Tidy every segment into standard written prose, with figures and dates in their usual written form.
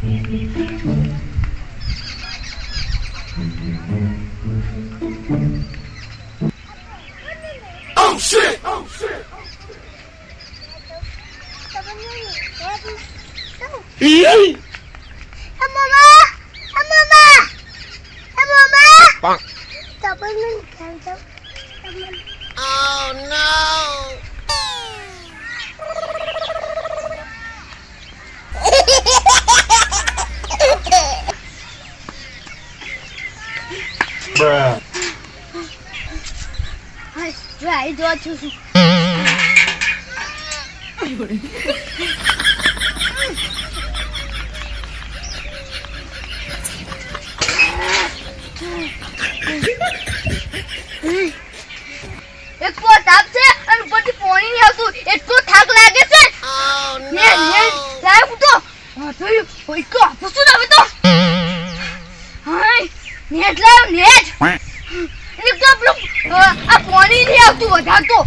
Oh shit! Oh no! Bruh. Right, do I choose? એક તો તાપ છે અને ઉપરથી પાણી નહીં આવતું એટલો થાક લાગે છે ને ને લાવ તો જોયું કોઈ કો પૂછું હવે તો હાય નેટ લાવ નેટ એક તો આપણું આ પાણી નહીં આવતું વધારે તો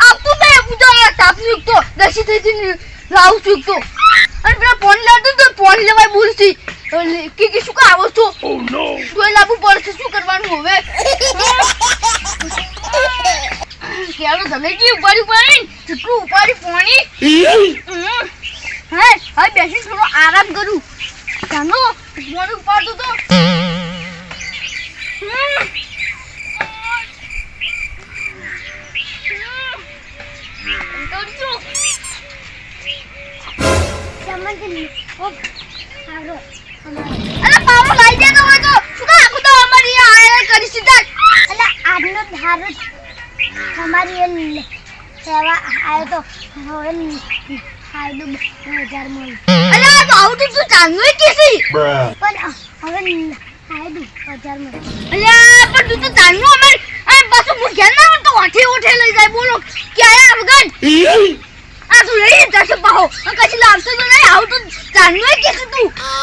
આવતું બે પૂછો તાપ ની તો દસી થઈ લાવ છું તો અને પેલા પાણી લાવતું તો પાણી લેવાય બોલતી કે શું કા આવો છો ઓ નો કોઈ લાવવું પડશે શું કરવાનું હવે કેળો ધમેજી ઉપાડી પાણી કેટલું ઉપાડી પાણી હા હવે બેસી થોડો આરામ કરું જાનો પાણી ઉપાડતું તો અરે પાવો લઈ દેતો હોય તો શું કા આખું તો અમારી આ કરી સીધા એટલે આજનો ધારો हमारी सेवा आए तो फायदो 2000 मळ अरे आ तो आउट तू चांगलं केसी पण હવે फायदो 2000 मळ अरे पण तू तो चांगलं અમાર આ પાછું ભૂખ્યા ના તો ઓઠે ઓઠે લઈ જાય બોલો કે આયા વગન આ તું લઈ જશે પાહો કશી લાવતો તો નહીં આઉટ તો ચાંગलं કેसी તું ઓ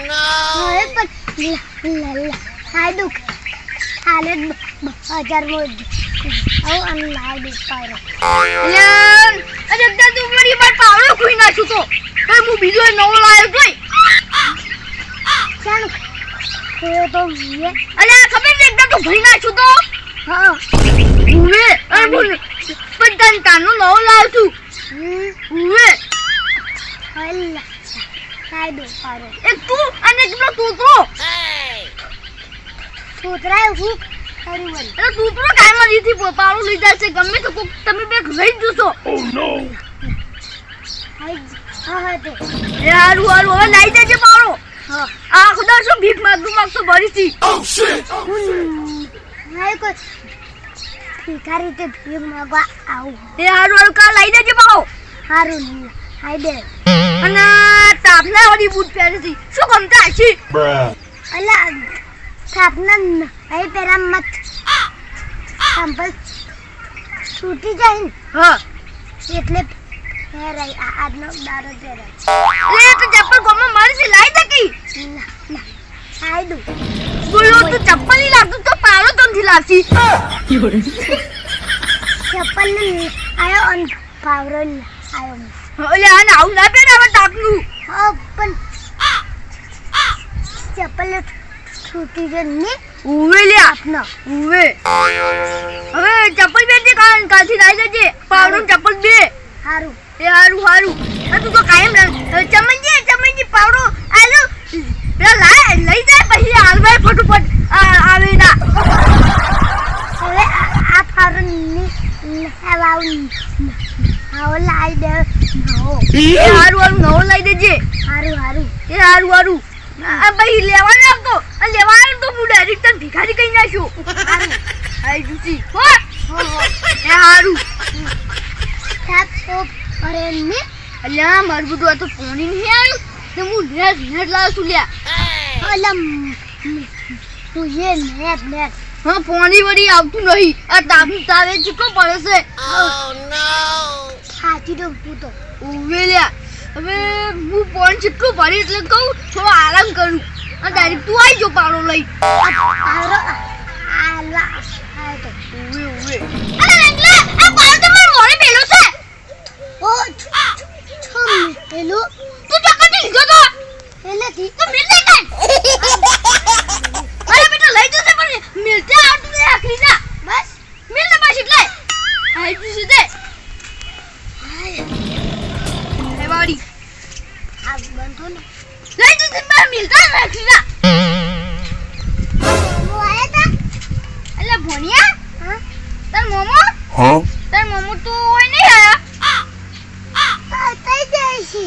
નો અરે પણ फायदो हाले 2000 मळ Oh, I'm loud as fire. Yan! Ada dah mari bar paolo kui na chuto. Kau mu video no live koi. Kan? Kau to ye. Ala kami ni dah tu bhai na chuto. Ha. Uwe, abu pendan kanu no live tu. Uwe. Allah. Kai do paro. Ek tu ane kena tutro. Hey. Tutra hook. અરે તું તો કાયમાં લીધી પાળો લઈ જાય છે ગમે તો તમે બે લઈ જશો ઓ નો હા તો યાર વાળો હવે લઈ જજે પાળો હા આ ખુદા શું ભીખ માંગતો ભરી છી ઓ શિટ હાય કો ભિખારી તે ભીખ માંગવા આવ યાર વાળો કા લઈ જજે પાળો હારું હાય દે અને તાપના વાળી બૂટ પહેરી છે શું ગમતા છે અલા તાપના આઈ પેરા મત સંભલ છૂટી જાય ને હા એટલે પહેરાય આજનો દારો પહેરાય લે તો ચપ્પલ ગોમાં મારી છે લાઈ દકી આઈ દઉં બોલો તો ચપ્પલ ની લાગતું તો પાળો તો નથી લાગતી ચપ્પલ ને આયો અન પાવરો આયો ઓલે આ નાવ ના પહેરાવા તાપનું હા પણ ચપ્પલ છૂટી જાય ને ઉવે લે આપના ઉવે હવે ચપ્પલ બે દે કાથી લાઈ જજે પાવડો ચપ્પલ બે હારું એ હારું હારું આ તું તો કાયમ ચમનજી પાવડો આલો પેલા લઈ જાય પછી હાલવાય ફટોફટ આવે ના હવે આ પાવડો ની લાવ આવો લાઈ દે એ હારું નવો લઈ દેજે હારું એ હારું આ ભાઈ લેવા નાખતો લેવાનું તો હું ડાયરેક્ટ તને ભિખારી કહી નાખ્યો હારું આઈ જુસી હો એ હારું સાત તો અરે ને અલ્યા મારું બધું આ તો પાણી નહીં આવ્યું તો હું નેટ લાવ છું લ્યા અલા તું એ નેટ હા પાણી વળી આવતું નહીં આ તાપનું તારે કેટલો પડે છે ઓ નો હાથી તો પૂતો ઉવે લ્યા હવે હું ફોન કેટલું ભરી એટલે કહું થોડો આરામ કરું અને ડાયરેક્ટ તું આવી જો પાડો લઈ પાડો આલા આ તો ઉવે અરે લંગલા આ પાડો તો માર મોરે પેલો છે ઓ છમ પેલો તું ચક્કર લીધો તો એટલે નથી તો મિલ દે કાઈ અરે બેટા લઈ જશે પણ મિલતે આવતું ને આખરી જા બસ મિલ ને પાછી એટલે આઈ તું સીધે એ વાડી આ બંધો ને લઈ જશે પણ મિલતા ને આખરી જા મોમો આયા તા એટલે ભોનિયા હા તાર મોમો Huh? તાર મોમો તો ઓય નહીં આયા થઈ જાય છે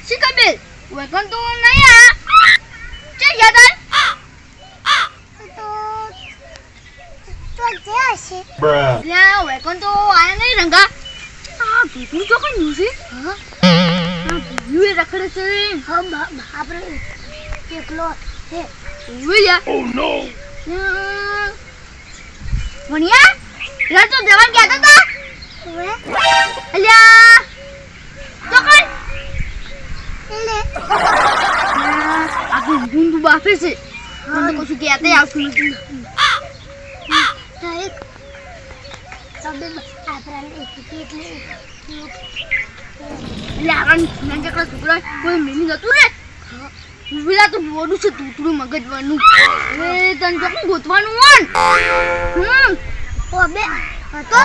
શિકબેલ વેકન તો નહીં આયા ચે યાદન તો જે છે Bruh. લે વેકન તો આયા નહીં રંગા આ ભૂતું તો કઈ ન્યુ છે હા ભૂયું રખડે છે હા આપણે એકલો છે ઉયા Oh no! ભણિયા રે તો જવાન કહેતા તા ઓએ અલ્યા તો કઈ લે આ ગુંડુ બાફે છે મને તો કશું કહેતા આવતું નથી તારે સબે આપરાને એટલે લાગણ નંગે કલા છોકરા કોઈ મિલી જતું રે વિલા તો બોડું છે તૂતરું મગજવાનું હવે તને તો ગોતવાનું વન ઓબે તો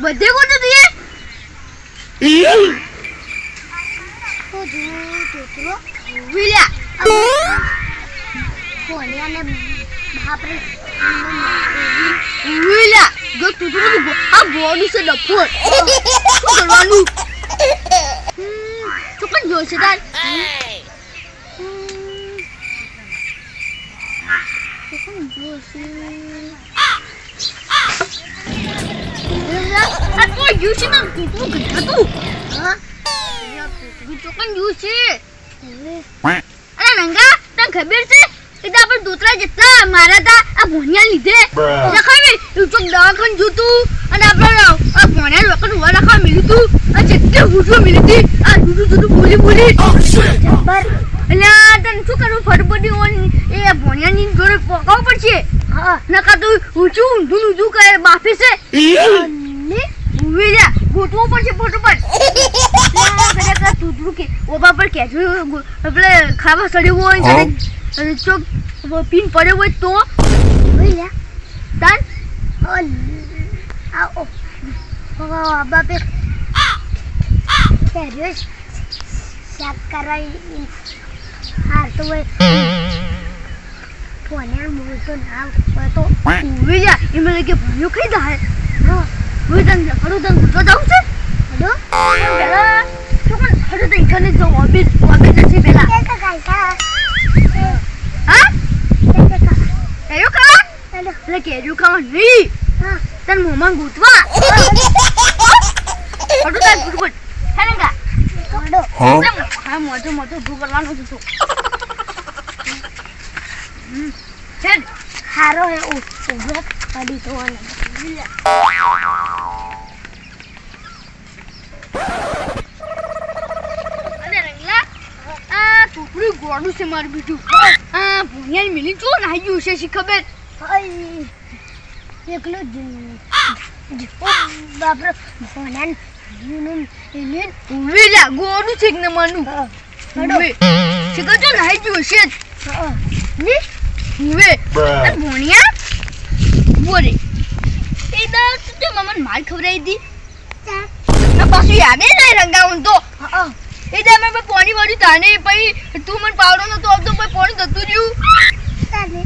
બધે ગોતું તું તો તૂતરો વિલા કોલિયાને બાપરે વિલા જો તૂતરું આ બોડું છે ડફોર શું કરવાનું તો પણ જોશે તાર આ કોઈ યુસી ના કૂકુ ગધતું હા યા કૂકુ તો કન યુસી અરે નંગા તને ખબર છે કે આપણે દોતરા જેટલા મારા તા આ ભોણિયા લીધે Bruh. લખાવી તું ચોક દવાખાન જોતું અને આપણે આ ભોણિયા લોકો નું લખા મિલી તું આ જેટલે હુજો મિલી હતી આ જુદું બોલી બોલી Oh shit! જબર અલ્યા તને શું કરવું ફટફટી ઓન એ ભોણિયાની જોડે પોકાવ પડશે હા નકા તો ઊંચું કરે બાફે છે ને ઉવેલા ગોતવો પડશે ફટફટ ખરેખર તૂતરું કે ઓબા પર કેજો આપણે ખાવા સડ્યો હોય અને ચોક પીન પડ્યો હોય તો ઉવેલા તાન આ ઓ બાપે કેજો શાક કરાઈ હાર તો હોય કોને મોટો નામ તો ઉવેલા એમાં કે ભણ્યો ખાઈ જાય હા હું તને હડો તને ગુસ્સો જાઉં છે હડો પેલા તો પણ હડો તો ઇકને જો ઓબે જશે પેલા હા કેજો ખાવા એટલે કેજો ખાવા નહીં હા તને મોમાં ગૂંથવા હડો તાર ગુડ હેનગા હડો Huh? હા મોટો ભૂ કરવાનો છે તો હેડ હારો હે ઉભો પડી તો અને રંગલા આ ટુકડું ગોડું છે મારું બીજું આ ભૂનિયા મિલી ચો નાઈ ગયું છે શી ખબર એકલો જ બાપરે ભોનાન એલિયન ઉવેલા ગોડું છે ને મનું હડો શીખો તો નાઈ ગયું છે ની ઉવે Bruh. ભોણિયા બોરે એ દા તું મમન માર ખવરાઈ દી ના પાછું યાદે નહીં રંગાવું તો એ દા મેં પાણી વાળી તાને પછી તું મને પાવડો નતો આવતો પછી પાણી જતું રહ્યું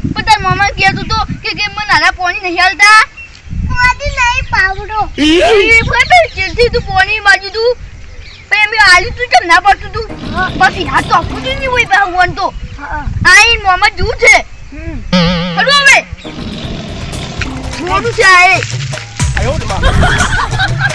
પણ તાર મામા કહેતો તો કે મને નાના પાણી નહીં હાલતા પાણી નહીં પાવડો ચેલથી તું પાણી બાજુ તું પછી અમે આલી તું કેમ ના પડતું તું પછી હાથ તો આપું નહીં હોય ભગવાન તો આઈ મામા દૂર છે હડો હવે મોડું છે આ એ 哎呦我的妈！